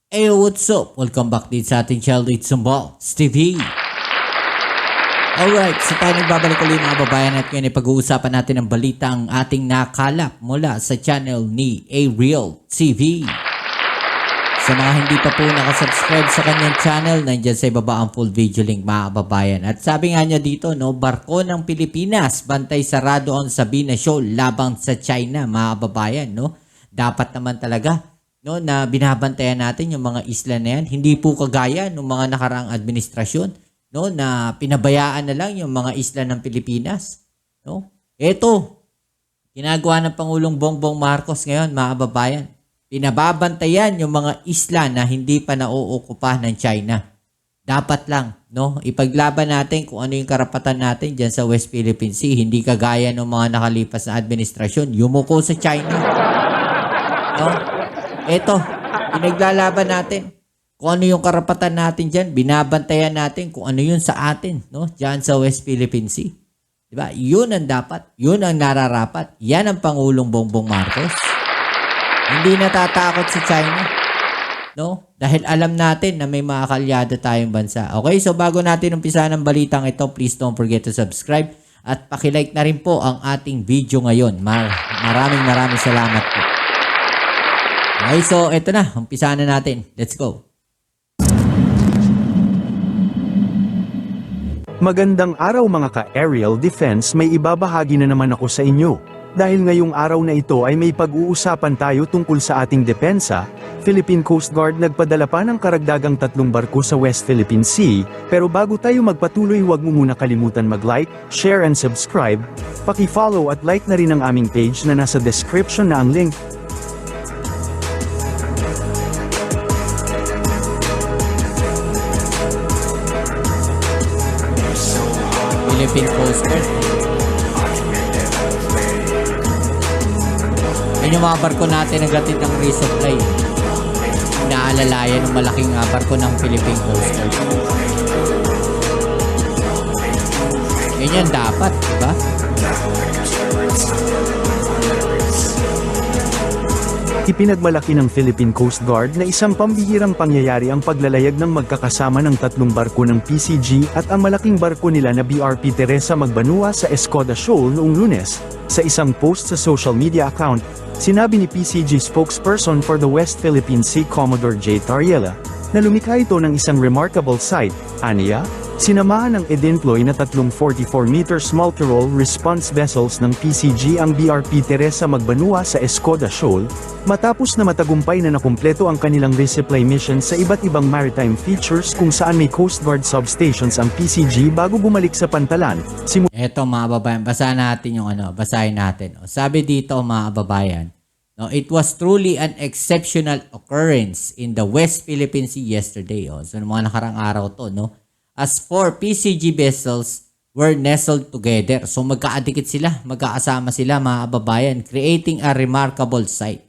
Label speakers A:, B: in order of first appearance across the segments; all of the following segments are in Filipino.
A: Hey, what's up? Welcome back din sa ating channel, It's Balls TV. Alright, so tayo nagbabalik ulit mga babayan at ngayon pag-uusapan natin ang balita ang ating nakalap mula sa channel ni Ariel TV. Sa mga hindi pa po nakasubscribe sa kanyang channel, nandyan sa ibaba ang full video link mga kababayan. At sabi nga niya dito, no, barko ng Pilipinas, bantay sarado ang Sabina Shoal labang sa China mga kababayan. No? Dapat naman talaga no, na binabantayan natin yung mga isla na yan. Hindi po kagaya ng mga nakaraang administrasyon, no, na pinabayaan na lang yung mga isla ng Pilipinas. No? Ito, ginagawa ng Pangulong Bongbong Marcos ngayon, mga kababayan. Pinababantayan yung mga isla na hindi pa nauokupa ng China. Dapat lang, no, ipaglaban natin kung ano yung karapatan natin dyan sa West Philippine Sea. Hindi kagaya ng mga nakalipas na administrasyon, yumuko sa China. No? Ito, pinaglalaban natin. Kung ano yung karapatan natin dyan, binabantayan natin kung ano yun sa atin, no? Dyan sa West Philippine Sea. Diba? Yun ang dapat. Yun ang nararapat. Yan ang Pangulong Bongbong Marcos. Hindi natatakot sa China. No? Dahil alam natin na may mga kalyada tayong bansa. Okay? So bago natin umpisahan ang balitang ito, please don't forget to subscribe. At pakilike na rin po ang ating video ngayon. Maraming salamat po. Okay, so ito na. Umpisahan na natin. Let's go.
B: Magandang araw mga ka-Aerial Defense, may ibabahagi na naman ako sa inyo. Dahil ngayong araw na ito ay may pag-uusapan tayo tungkol sa ating depensa, Philippine Coast Guard nagpadala pa ng karagdagang 3 barko sa West Philippine Sea, pero bago tayo magpatuloy huwag mo muna kalimutan mag-like, share and subscribe, paki-follow at like na rin ang aming page na nasa description na ang link.
A: Philippine Coast Guard. Yan yung mga barko natin ang gatid ng resupply. Inaalalayan ng malaking barko ng Philippine Coast Guard. Ganyan dapat, diba?
B: Ipinagmalaki ng Philippine Coast Guard na isang pambihirang pangyayari ang paglalayag ng magkakasama ng 3 barko ng PCG at ang malaking barko nila na BRP Teresa Magbanua sa Escoda Shoal noong Lunes. Sa isang post sa social media account, sinabi ni PCG spokesperson for the West Philippine Sea Commodore J. Tariela, na lumikha ito ng isang remarkable sight, aniya, sinamahan ng EDINPLOY na 3 44-meter multi-role response vessels ng PCG ang BRP Teresa Magbanua sa Escoda Shoal, matapos na matagumpay na nakumpleto ang kanilang resupply mission sa iba't ibang maritime features kung saan may Coast Guard substations ang PCG bago bumalik sa pantalan.
A: Eto mga babayan, basahin natin yung basahin natin. Sabi dito mga babayan, no, it was truly an exceptional occurrence in the West Philippine Sea yesterday. So mga nakarang araw to, no? As 4 PCG vessels were nestled together. So magkaadikit sila, magkakasama sila mga kababayan, creating a remarkable sight.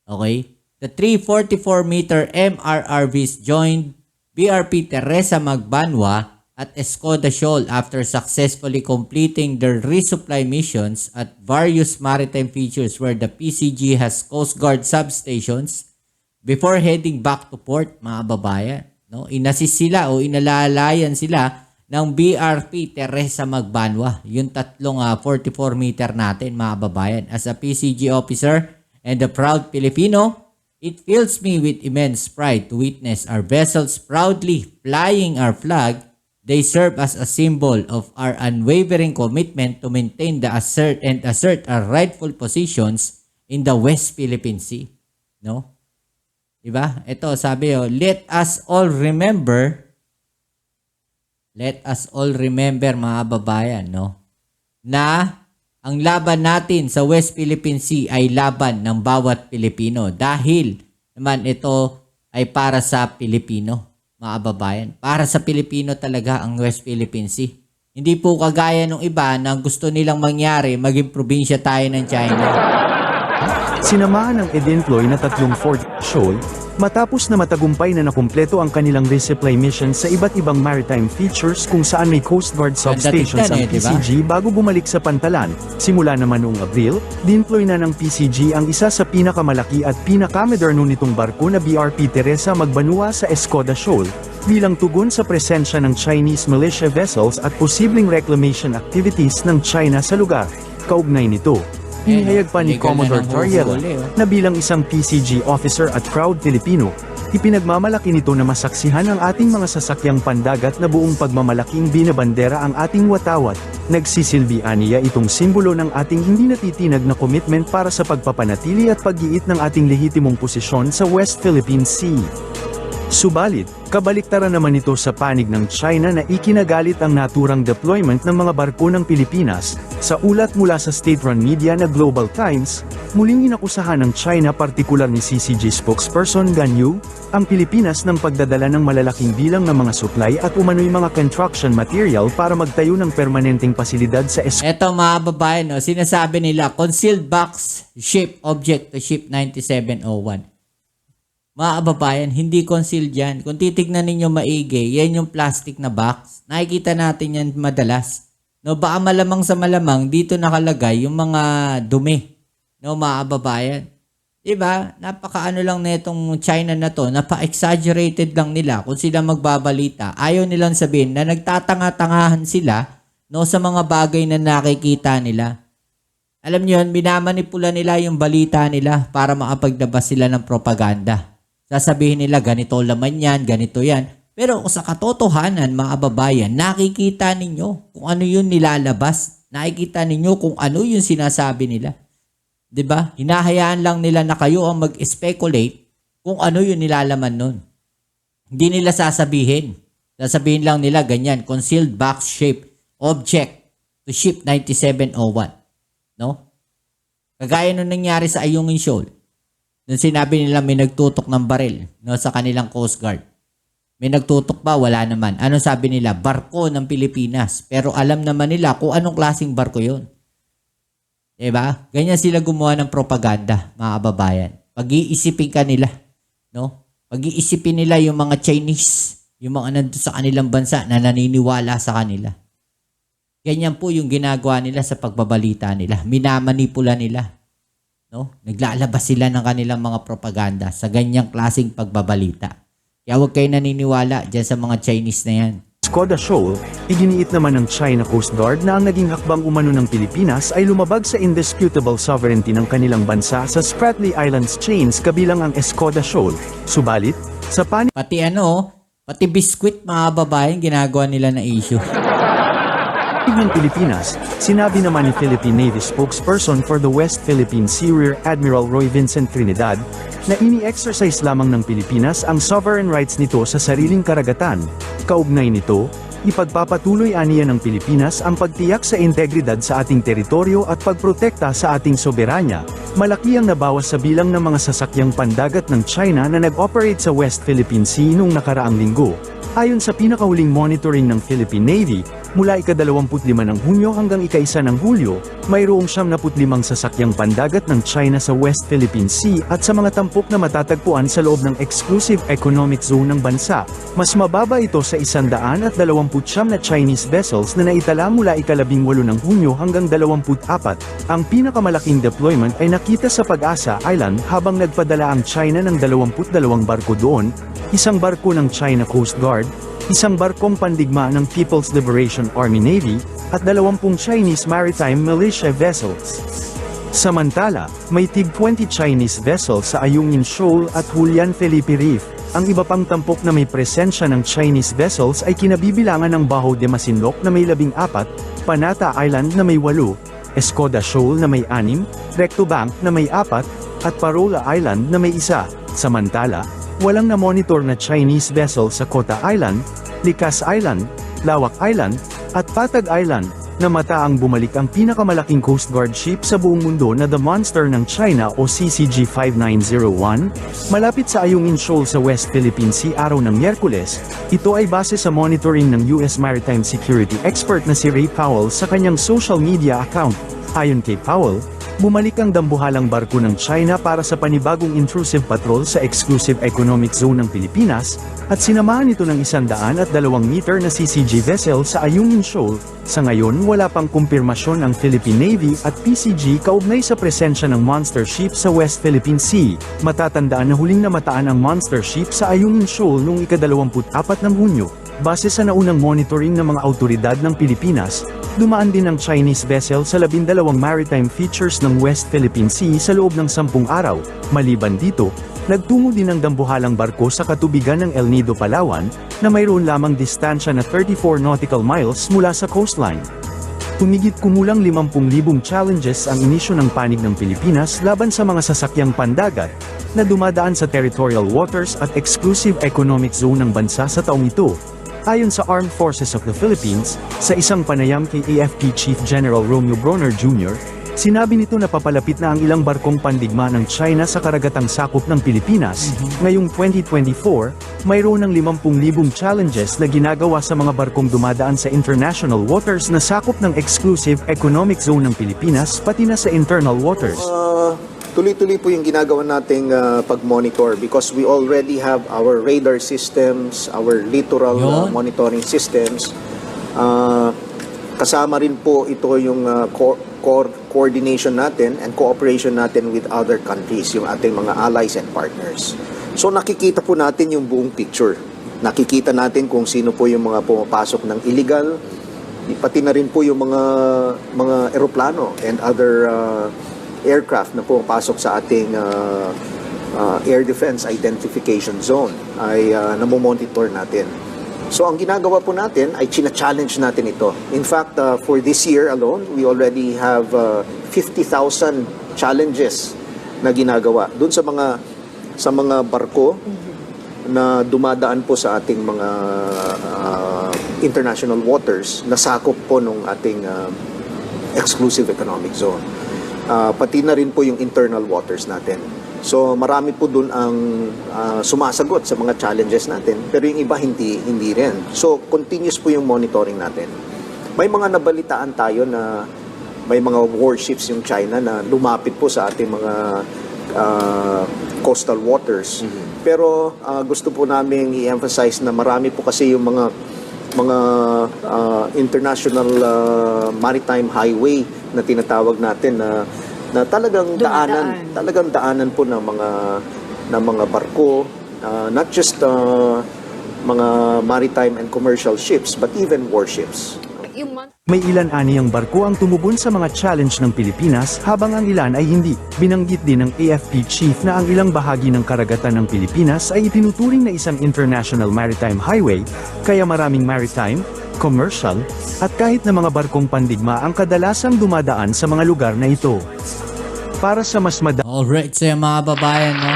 A: Okay? The 3 44-meter MRRVs joined BRP Teresa Magbanua at Escoda Shoal after successfully completing their resupply missions at various maritime features where the PCG has Coast Guard substations before heading back to port, mga kababayan. No, inassist sila o inalalayan sila ng BRP Teresa Magbanua, yung 3 44-meter natin mga babayan. As a PCG officer and a proud Filipino, it fills me with immense pride to witness our vessels proudly flying our flag. They serve as a symbol of our unwavering commitment to maintain the assert our rightful positions in the West Philippine Sea. No? Diba? Ito, sabi let us all remember mga babayan, no? Na ang laban natin sa West Philippine Sea ay laban ng bawat Pilipino dahil naman ito ay para sa Pilipino, mga babayan. Para sa Pilipino talaga ang West Philippine Sea. Hindi po kagaya ng iba na gusto nilang mangyari, maging probinsya tayo ng China.
B: Sinamahan ng EDINPLOY na 3 Fort Shoal, Matapos na matagumpay na nakumpleto ang kanilang resupply mission sa iba't ibang maritime features kung saan may Coast Guard substations ang
A: diba?
B: PCG bago bumalik sa pantalan, simula naman noong Abril, dinploy na ng PCG ang isa sa pinakamalaki at pinakamoderno nitong barko na BRP Teresa Magbanua sa Escoda Shoal, bilang tugon sa presensya ng Chinese militia vessels at posibleng reclamation activities ng China sa lugar. Kaugnay nito, inihayag pa ni Commodore Toriela na bilang isang PCG officer at proud Filipino, ipinagmamalaki nito na masaksihan ang ating mga sasakyang pandagat na buong pagmamalaking binabandera ang ating watawat. Nagsisilbi aniya itong simbolo ng ating hindi natitinag na commitment para sa pagpapanatili at pag-iit ng ating lehitimong posisyon sa West Philippine Sea. Subalit, kabaliktaran naman ito sa panig ng China na ikinagalit ang naturang deployment ng mga barko ng Pilipinas. Sa ulat mula sa state-run media na Global Times, muling inakusahan ng China, partikular ni CCG spokesperson Gan Yu, ang Pilipinas ng pagdadala ng malalaking bilang ng mga supply at umano'y mga construction material para magtayo ng permanenteng pasilidad sa
A: Eto mga babae, no, sinasabi nila, concealed box ship object to ship 9701. Mga kababayan, hindi concealed yan. Kung titignan ninyo maigi, yan yung plastic na box. Nakikita natin yan madalas. No, baka malamang sa malamang, dito nakalagay yung mga dumi. No, mga kababayan. Diba? Napaka-ano lang netong China na to, napa-exaggerated lang nila kung sila magbabalita. Ayaw nilang sabihin na nagtatanga-tangahan sila, no, sa mga bagay na nakikita nila. Alam niyo yun, minamanipula nila yung balita nila para makapaglabas sila ng propaganda. Sasabihin nila, ganito laman yan, ganito yan. Pero kung sa katotohanan, mga kababayan, nakikita ninyo kung ano yung nilalabas. Nakikita ninyo kung ano yung sinasabi nila. 'Di ba? Hinahayaan lang nila na kayo ang mag-speculate kung ano yung nilalaman nun. Hindi nila sasabihin. Sasabihin lang nila ganyan, concealed box shape object to ship 9701. No? Kagaya nung nangyari sa Ayungin Shoal. Nung sinabi nila may nagtutok ng baril, no, sa kanilang Coast Guard. May nagtutok ba? Wala naman. Ano sabi nila? Barko ng Pilipinas. Pero alam naman nila kung anong klaseng barko yun. Diba? Ganyan sila gumawa ng propaganda, mga kababayan. Pag-iisipin ka nila. No? Pag-iisipin nila yung mga Chinese, yung mga nandun sa kanilang bansa na naniniwala sa kanila. Ganyan po yung ginagawa nila sa pagbabalita nila. Minamanipula nila. No? Naglalabas sila ng kanilang mga propaganda sa ganyang klaseng pagbabalita. Kaya huwag kayo naniniwala dyan sa mga Chinese na yan.
B: Escoda Shoal, iginiit naman ng China Coast Guard na ang naging hakbang umano ng Pilipinas ay lumabag sa indisputable sovereignty ng kanilang bansa sa Spratly Islands chains kabilang ang Escoda Shoal. Subalit, sa
A: Pati biskwit mga babaeng ginagawa nila na issue.
B: ng Pilipinas, sinabi naman ni Philippine Navy spokesperson for the West Philippine Sea Rear Admiral Roy Vincent Trinidad, na ini-exercise lamang ng Pilipinas ang sovereign rights nito sa sariling karagatan. Kaugnay nito, ipagpapatuloy aniya ng Pilipinas ang pagtiyak sa integridad sa ating teritoryo at pagprotekta sa ating soberanya. Malaki ang nabawas sa bilang ng mga sasakyang pandagat ng China na nag-operate sa West Philippine Sea noong nakaraang linggo. Ayon sa pinakahuling monitoring ng Philippine Navy, mula ika-25 ng Hunyo hanggang ika-1 ng Hulyo, mayroong 75 sasakyang pandagat ng China sa West Philippine Sea at sa mga tampok na matatagpuan sa loob ng exclusive economic zone ng bansa. Mas mababa ito sa 129 na Chinese vessels na naitala mula ika-18 ng Hunyo hanggang 24. Ang pinakamalaking deployment ay nakita sa Pag-asa Island habang nagpadala ang China ng 22 barko doon, isang barko ng China Coast Guard, isang barkong pandigma ng People's Liberation Army Navy, at 20 Chinese Maritime Militia vessels. Samantala, may tig-20 Chinese vessels sa Ayungin Shoal at Julian Felipe Reef. Ang iba pang tampok na may presensya ng Chinese vessels ay kinabibilangan ng Baho de Masinloc na may 14, Panata Island na may 8, Escoda Shoal na may 6, Recto Bank na may 4, at Parola Island na may 1. Samantala, walang na-monitor na Chinese vessel sa Kota Island, Likas Island, Lawak Island, at Patag Island, na mataang bumalik ang pinakamalaking Coast Guard ship sa buong mundo na The Monster ng China o CCG-5901, malapit sa Ayungin Shoal sa West Philippine Sea araw ng Miyerkules. Ito ay base sa monitoring ng US Maritime Security expert na si Ray Powell sa kanyang social media account. Ayon kay Powell, Bumalik ang dambuhalang barko ng China para sa panibagong intrusive patrol sa Exclusive Economic Zone ng Pilipinas, at sinamahan ito ng 102 meter na CCG vessel sa Ayungin Shoal. Sa ngayon wala pang kumpirmasyon ang Philippine Navy at PCG kaugnay sa presensya ng monster ship sa West Philippine Sea. Matatandaan na huling namataan ang monster ship sa Ayungin Shoal noong ika-24 ng Hunyo. Base sa naunang monitoring ng mga autoridad ng Pilipinas, dumaan din ang Chinese vessel sa 12 maritime features ng West Philippine Sea sa loob ng 10 araw. Maliban dito, nagtungo din ang dambuhalang barko sa katubigan ng El Nido, Palawan, na mayroon lamang distansya na 34 nautical miles mula sa coastline. Humigit kumulang 50,000 challenges ang inisyo ng panig ng Pilipinas laban sa mga sasakyang pandagat na dumadaan sa territorial waters at exclusive economic zone ng bansa sa taong ito. Ayon sa Armed Forces of the Philippines, sa isang panayam kay AFP Chief General Romeo Bronner Jr., sinabi nito na papalapit na ang ilang barkong pandigma ng China sa karagatang sakop ng Pilipinas. Ngayong 2024, mayroon ng 50,000 challenges na ginagawa sa mga barkong dumadaan sa international waters na sakop ng exclusive economic zone ng Pilipinas pati na sa internal waters.
C: Tuloy-tuloy po yung ginagawa nating pag-monitor because we already have our radar systems, our littoral monitoring systems. Kasama rin po ito yung coordination natin and cooperation natin with other countries, yung ating mga allies and partners. So nakikita po natin yung buong picture. Nakikita natin kung sino po yung mga pumapasok ng illegal, pati na rin po yung mga eroplano and other aircraft na pumapasok sa ating air defense identification zone ay namomonitor natin. So ang ginagawa po natin ay china-challenge natin ito. In fact, for this year alone, we already have 50,000 challenges na ginagawa doon sa mga barko na dumadaan po sa ating mga international waters na sakop po ng ating exclusive economic zone. Pati na rin po yung internal waters natin. So marami po dun ang sumasagot sa mga challenges natin, pero yung iba hindi rin. So continuous po yung monitoring natin. May mga nabalitaan tayo na may mga warships yung China na lumapit po sa ating mga coastal waters. Pero gusto po namin i-emphasize na marami po kasi yung mga international maritime highway na tinatawag natin na talagang daanan po ng mga barko, not just mga maritime and commercial ships but even warships.
B: May ilan aniyang barko ang tumubon sa mga challenge ng Pilipinas habang ang ilan ay hindi. Binanggit din ng AFP Chief na ang ilang bahagi ng karagatan ng Pilipinas ay itinuturing na isang international maritime highway, kaya maraming maritime, commercial, at kahit na mga barkong pandigma ang kadalasang dumadaan sa mga lugar na ito. Para sa mas
A: Alright, so yung mga babayan, no?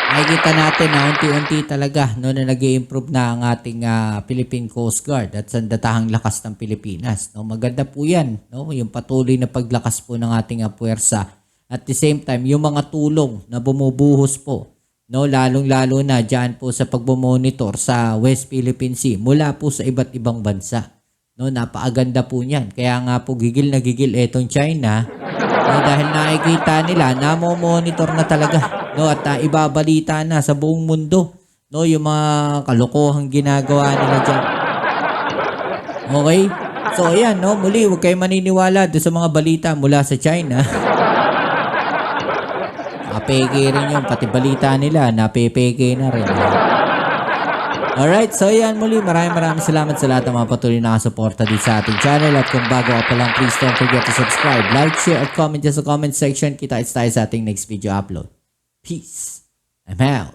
A: Nakikita natin na unti-unti talaga no, na nag-i-improve na ang ating Philippine Coast Guard at sandatahang lakas ng Pilipinas. No? Maganda po yan, no? Yung patuloy na paglakas po ng ating puwersa. At the same time, yung mga tulong na bumubuhos po, no? Lalong-lalo na dyan po sa pagmumonitor sa West Philippine Sea mula po sa iba't ibang bansa. No? Napakaganda po niyan. Kaya nga po gigil na gigil etong China, no? Dahil nakikita nila, namomonitor na talaga. No, at ibabalita na sa buong mundo, no, yung mga kalokohang ginagawa nila dyan. Okay? So, ayan, no, muli, huwag kayo maniniwala doon sa mga balita mula sa China. Napeke rin yun, pati balita nila, napepeke na rin. Alright, so ayan, muli, maraming salamat sa lahat ng mga patuloy na nakasuporta dito sa ating channel. At kung bago ka pa lang, please don't forget to subscribe, like, share, at comment dyan sa comment section. Kita-kits tayo sa ating next video upload. Peace. I'm out.